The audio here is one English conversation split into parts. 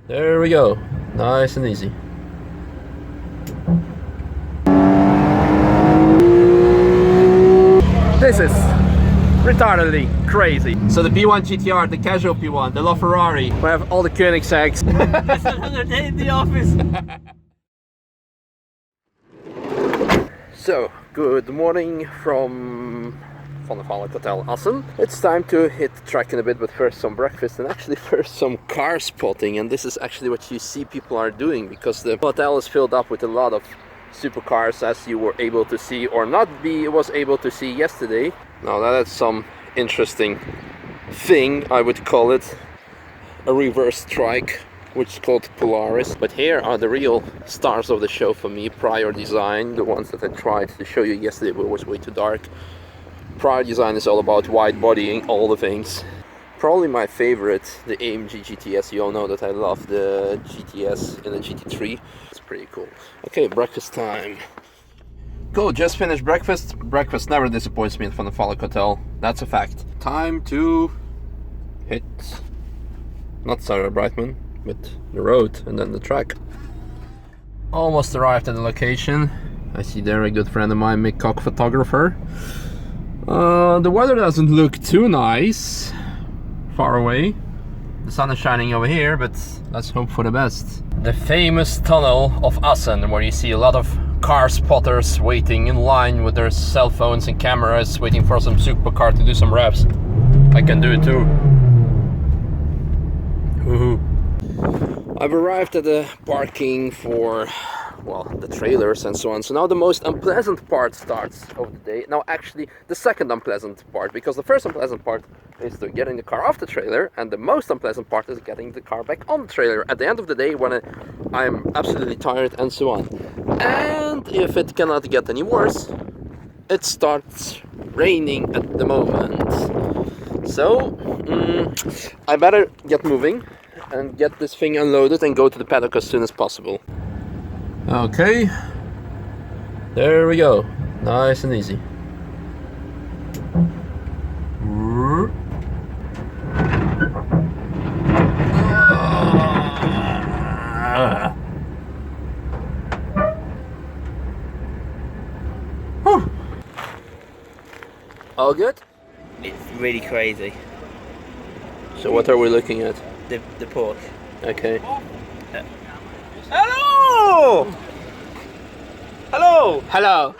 There we go. Nice and easy. This is retardedly crazy. So the P1 GTR, the casual P1, the LaFerrari, we have all the Koenigseggs. It's another day in the office. So, good morning from the Hotel Assen. It's time to hit the track in a bit, but first some breakfast and actually first some car spotting. And this is actually what you see people are doing, because the hotel is filled up with a lot of supercars, as you were able to see or not was able to see yesterday. Now that's some interesting thing, I would call it, a reverse trike, which is called Polaris. But here are the real stars of the show for me. Prior design, the ones that I tried to show you yesterday, but it was way too dark. Prior design is all about wide bodying, all the things. Probably my favorite, the AMG GTS. You all know that I love the GTS and the GT3. It's pretty cool. Okay, breakfast time. Cool, just finished breakfast. Breakfast never disappoints me in the Hotel. That's a fact. Time to hit, not Sarah Brightman, but the road and then the track. Almost arrived at the location. I see there a good friend of mine, Mick Cock photographer. The weather doesn't look too nice far away. The sun is shining over here, but let's hope for the best. The famous tunnel of Assen, where you see a lot of car spotters waiting in line with their cell phones and cameras, waiting for some supercar to do some reps. I can do it too. Woohoo. I've arrived at the parking for, well, the trailers and so on. So now the most unpleasant part starts of the day. Now actually the second unpleasant part, because the first unpleasant part is to getting the car off the trailer, and the most unpleasant part is getting the car back on the trailer at the end of the day, when I'm absolutely tired and so on. And if it cannot get any worse, it starts raining at the moment. So I better get moving and get this thing unloaded and go to the paddock as soon as possible. Okay, there we go, nice and easy. All good? It's really crazy. So what are we looking at? The Porsche. Okay. Hello! Hello! Hello!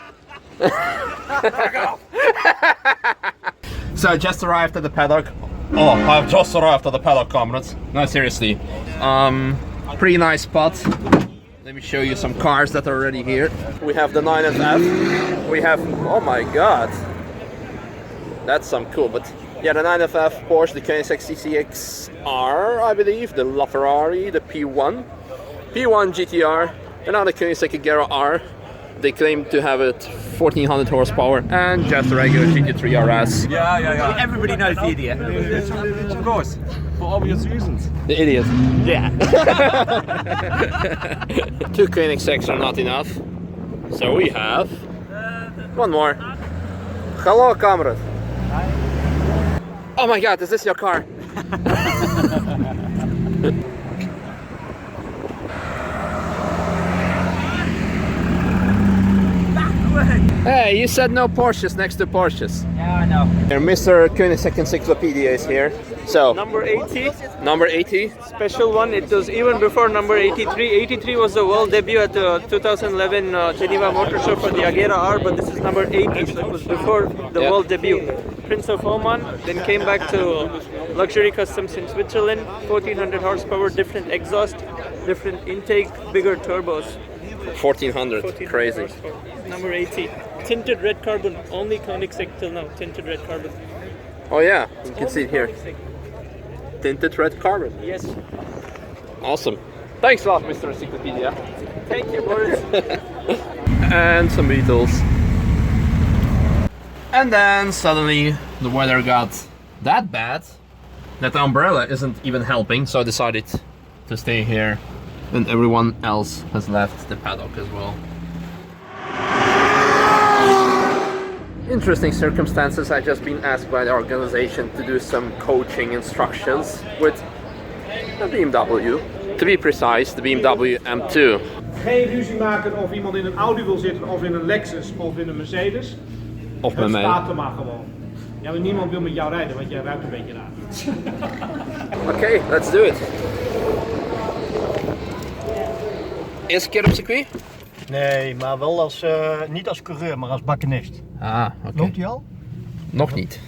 So I just arrived at the paddock. Oh, I've just arrived at the paddock, comrades. No, seriously. Pretty nice spot. Let me show you some cars that are already here. We have the 9FF. We have, oh my god. That's some cool, but yeah, the 9FF, Porsche, the Koenigseggs CCX-R, I believe, the LaFerrari, the P1 GTR, and now the Koenigseggs R. They claim to have it 1400 horsepower, and just a regular GT3 RS. Yeah. Everybody knows the idiot. Of course, for obvious reasons. The idiot. Yeah. 2 Koenigseggs are not enough, so we have one more. Hello, comrade. Oh my god, is this your car? Hey, you said no Porsches next to Porsches. Yeah, I know. Here, Mr. Koenigseggs Encyclopedia is here. So, Number 80, number 80. special one. It was even before number 83. 83 was the world debut at the 2011 Geneva Motor Show for the Agera R, but this is number 80, so it was before the Yeah. world debut. Prince of Oman, then came back to luxury customs in Switzerland. 1400 horsepower, different exhaust, different intake, bigger turbos. 1400, 1400 crazy. horsepower. Number 80. Tinted red carbon, only Koenigsegg till now, tinted red carbon. Oh yeah, you can see it here. Koenigsegg. Tinted red carbon. Yes. Awesome. Thanks a lot, Mr. Encyclopedia. Thank you, Boris. And some Beatles. And then suddenly the weather got that bad that the umbrella isn't even helping, so I decided to stay here, and everyone else has left the paddock as well. Interesting circumstances. I just been asked by the organization to do some coaching instructions with a BMW. To be precise, the BMW M2. Geen ruzie maken of iemand in een Audi wil zitten, of in een Lexus, of in een Mercedes. Of met Het mij. staat er maar gewoon. Ja, maar niemand wil met jou rijden, want jij ruikt een beetje raar. Oké, let's do it. Eerste keer op circuit? Nee, maar wel als, niet als coureur, maar als bakkenist. Ah, oké. Loopt hij al? Nog niet.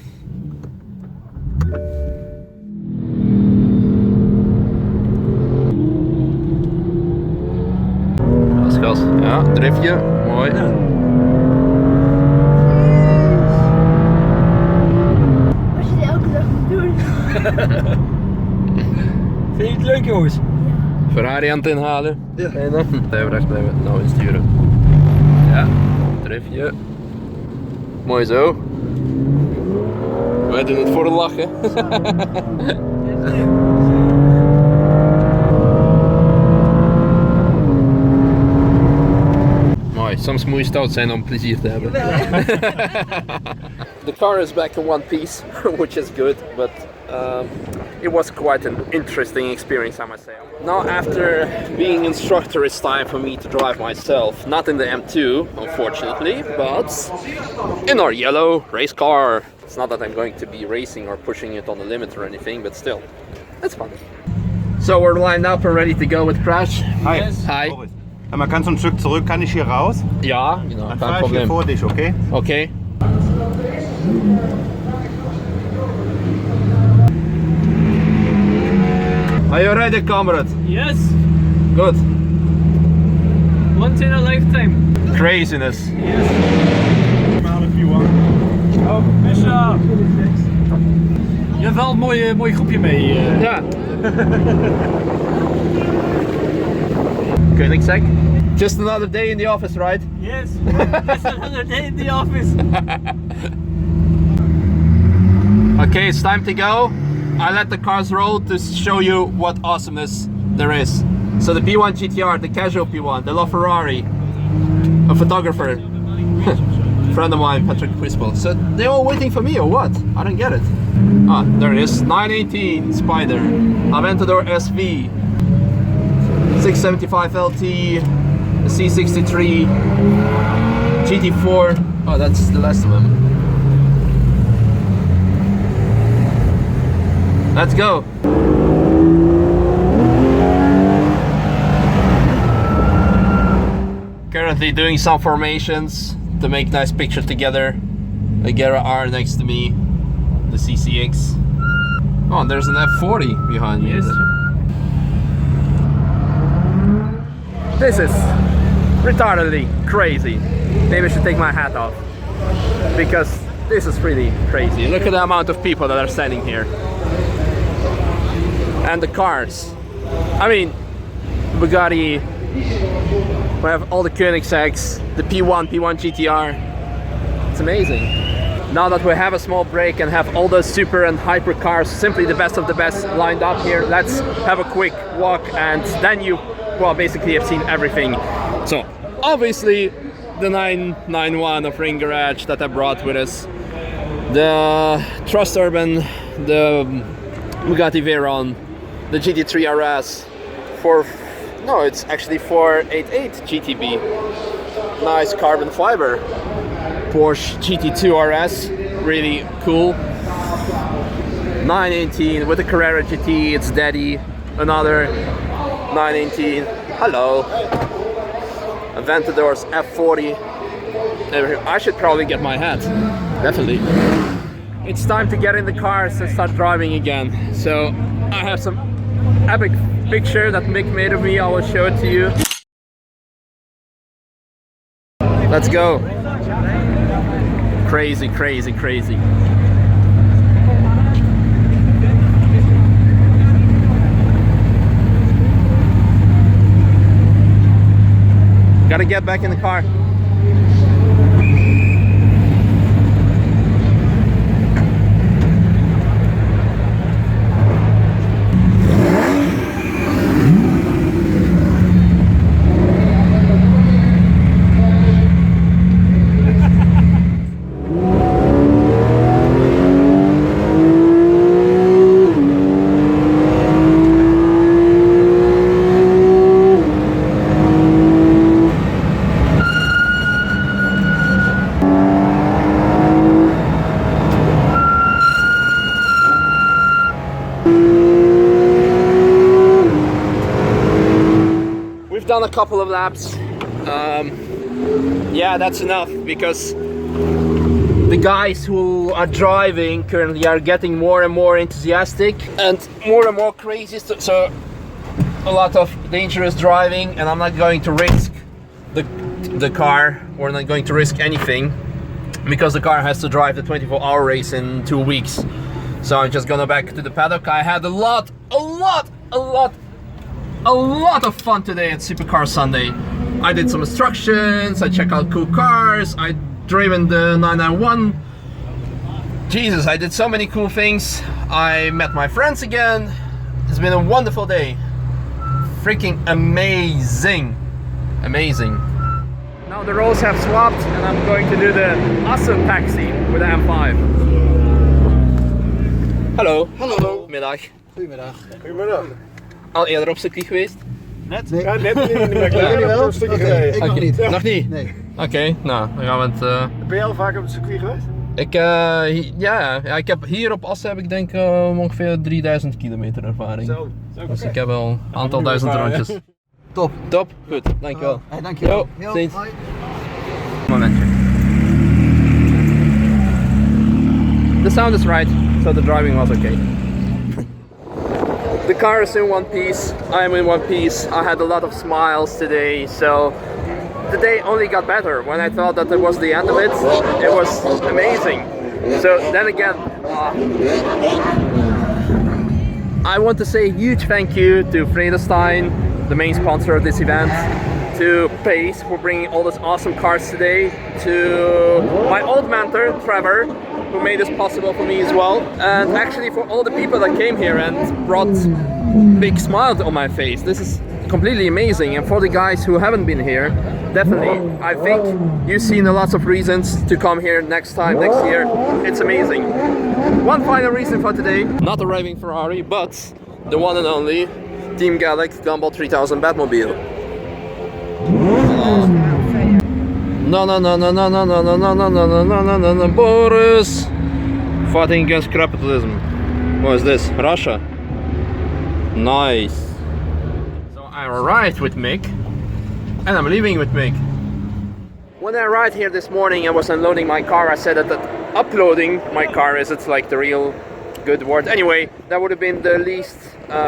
Gas, gas. Ja, driftje. Mooi. Als je dit elke dag moet doen. Vind je het leuk, jongens? Ferrari aan het inhalen. Ja. En dan blijven rechts blijven. Nou insturen. Ja, driftje. Mooi zo. Wij doen het voor het lachen. Mooi, soms moet je stout zijn om plezier te hebben. The car is back in one piece, which is good, but it was quite an interesting experience, I must say. Now, after being instructor, it's time for me to drive myself. Not in the M2, unfortunately, but in our yellow race car. It's not that I'm going to be racing or pushing it on the limit or anything, but still, it's fun. So we're lined up and ready to go with Crash. Hi. Hi. Man kann so ein Stück zurück, kann ich hier raus? Ja, genau, Dann kein fahre ich hier Problem. vor dich, okay? Okay. Are you ready, comrade? Yes, Good. once in a lifetime. Craziness. Oh, Misha. Je hebt wel een mooi groepje mee. Ja. Koenigseggs. Just another day in the office, right? Yes, just another day in the office. Okay, it's time to go. I let the cars roll to show you what awesomeness there is. So the P1 GTR, the casual P1, the LaFerrari, a photographer, friend of mine, Patrick Quispel. So they're all waiting for me or what? I don't get it. Ah, there it is. 918 Spider, Aventador SV, 675 LT, C63, GT4. Oh, that's the last of them. Let's go. Currently doing some formations to make nice pictures together. The Gera R next to me, the CCX. Oh, and there's an F40 behind me. Yes. This is retardedly crazy. Maybe I should take my hat off because this is pretty crazy. Look at the amount of people that are standing here. And the cars. I mean, Bugatti, we have all the Koenigseggs, the P1 GTR. It's amazing. Now that we have a small break and have all the super and hypercars, simply the best of the best lined up here, let's have a quick walk and then you, well, basically have seen everything. So, obviously, the 991 of Ring Garage that I brought with us, the Trust Urban, the Bugatti Veyron, the GT3 RS, it's actually 488 GTB, nice carbon fiber, Porsche GT2 RS, really cool, 918 with the Carrera GT, it's daddy, another 918, hello, Aventador's F40, I should probably get my hat, definitely. It's time to get in the cars and start driving again, so I have some epic picture that Mick made of me. I will show it to you. Let's go. Crazy, crazy, crazy. Gotta get back in the car. done a couple of laps. Yeah, that's enough because the guys who are driving currently are getting more and more enthusiastic and more crazy. So a lot of dangerous driving, and I'm not going to risk the car. We're not going to risk anything because the car has to drive the 24-hour race in 2 weeks. So I'm just gonna back to the paddock. I had a lot of fun today at Supercar Sunday. I did some instructions, I checked out cool cars, I driven the 991. Jesus, I did so many cool things. I met my friends again. It's been a wonderful day. Freaking amazing. Amazing. Now the roles have swapped and I'm going to do the awesome taxi with the M5. Hallo. Hallo. Middag. Goedemiddag. Goedemiddag. Al eerder op circuit geweest? Net? Ja, net in de McLaren wel een stukje gereden. Ik nog niet. Nog niet? Nee. Oké, nou dan gaan we het... Ben je al vaak op het circuit geweest? Ja, ik heb hier op Assen heb ik denk ongeveer 3000 kilometer ervaring. Zo. Dus ik heb wel een aantal duizend rondjes. Top. Top, goed, dankjewel. Hey, dankjewel. Jo, ziens. Hoi. Momentje. The sound is right, so the driving was okay. The car is in one piece, I'm in one piece. I had a lot of smiles today, so the day only got better. When I thought that it was the end of it, it was amazing. So then again, I want to say a huge thank you to Vredestein, the main sponsor of this event, to Pace for bringing all these awesome cars today, to my old mentor, Trevor, who made this possible for me as well, and actually for all the people that came here and brought big smiles on my face. This is completely amazing, and for the guys who haven't been here, definitely, I think you've seen a lot of reasons to come here next time, next year. It's amazing. One final reason for today, not arriving Ferrari, but the one and only Team Galax Gumball 3000 Batmobile. No, Boris! Fighting against capitalism. What is this? Russia? Nice. So I arrived with Mick, and I'm leaving with Mick. When I arrived here this morning and was unloading my car, I said that uploading my car is like the real good word. Anyway, that would have been the least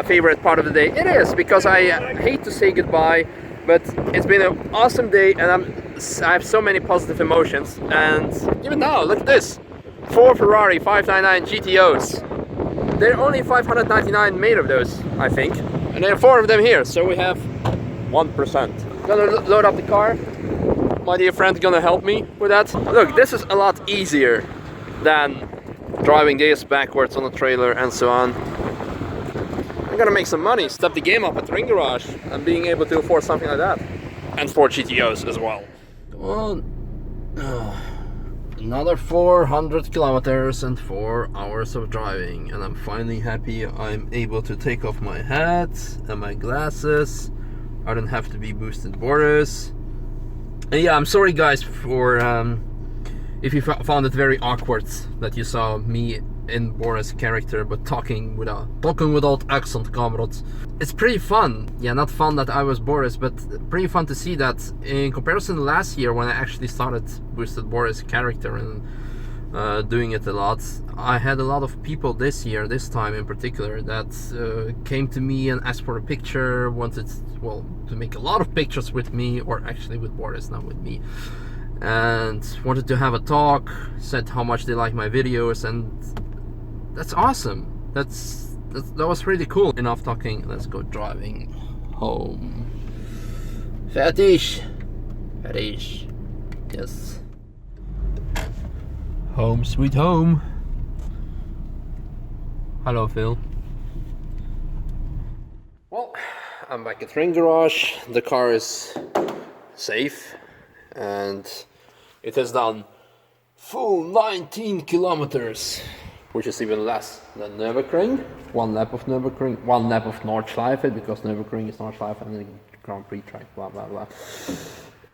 favorite part of the day. It is, because I hate to say goodbye, but it's been an awesome day and I have so many positive emotions. And even now, look at this. 4 Ferrari 599 GTOs. There are only 599 made of those, I think. And there are 4 of them here, so we have 1%. Gonna load up the car. My dear friend gonna help me with that. Look, this is a lot easier than driving this backwards on a trailer and so on. I'm gonna make some money, step the game up at Ring Garage and being able to afford something like that. And 4 GTOs as well. Come on. Another 400 kilometers and 4 hours of driving, and I'm finally happy I'm able to take off my hat and my glasses. I don't have to be boosted Boris. And yeah, I'm sorry guys for if you found it very awkward that you saw me in Boris' character but talking without accent, comrades. It's pretty fun. Yeah, not fun that I was Boris, but pretty fun to see that in comparison to last year when I actually started boosted Boris' character and doing it a lot. I had a lot of people this year, this time in particular, that came to me and asked for a picture, wanted, well, to make a lot of pictures with me, or actually with Boris, not with me, and wanted to have a talk, said how much they like my videos, and that's awesome. That was really cool. Enough talking, let's go driving home. Fertig. Yes. Home sweet home. Hello Phil. Well, I'm back at Ring Garage. The car is safe and it has done full 19 kilometers, which is even less than Nürburgring. 1 lap of Nürburgring, 1 lap of Nordschleife, because Nürburgring is Nordschleife and the Grand Prix track, blah blah blah.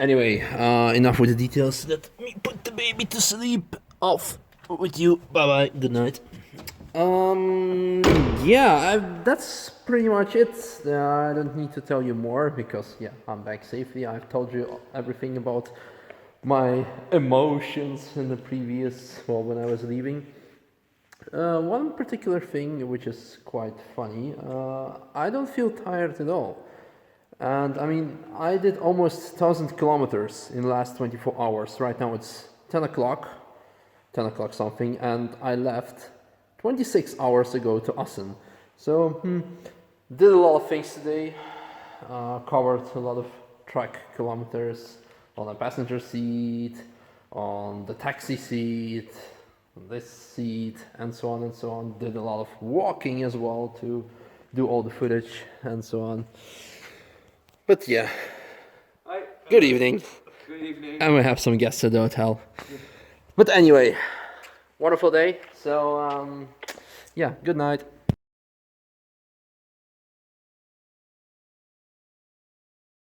Anyway, enough with the details. Let me put the baby to sleep. Off with you. Bye bye. Good night. Yeah, that's pretty much it. I don't need to tell you more because, yeah, I'm back safely. I've told you everything about my emotions in the previous, well, when I was leaving. One particular thing which is quite funny, I don't feel tired at all. And I mean, I did almost 1,000 kilometers in the last 24 hours. Right now it's 10 o'clock something, and I left 26 hours ago to Assen. So, did a lot of things today, covered a lot of track kilometers on the passenger seat, on the taxi seat, on this seat, and so on and so on. Did a lot of walking as well to do all the footage and so on. But yeah, good evening. Good evening. And we have some guests at the hotel. But anyway, wonderful day. So, yeah, good night.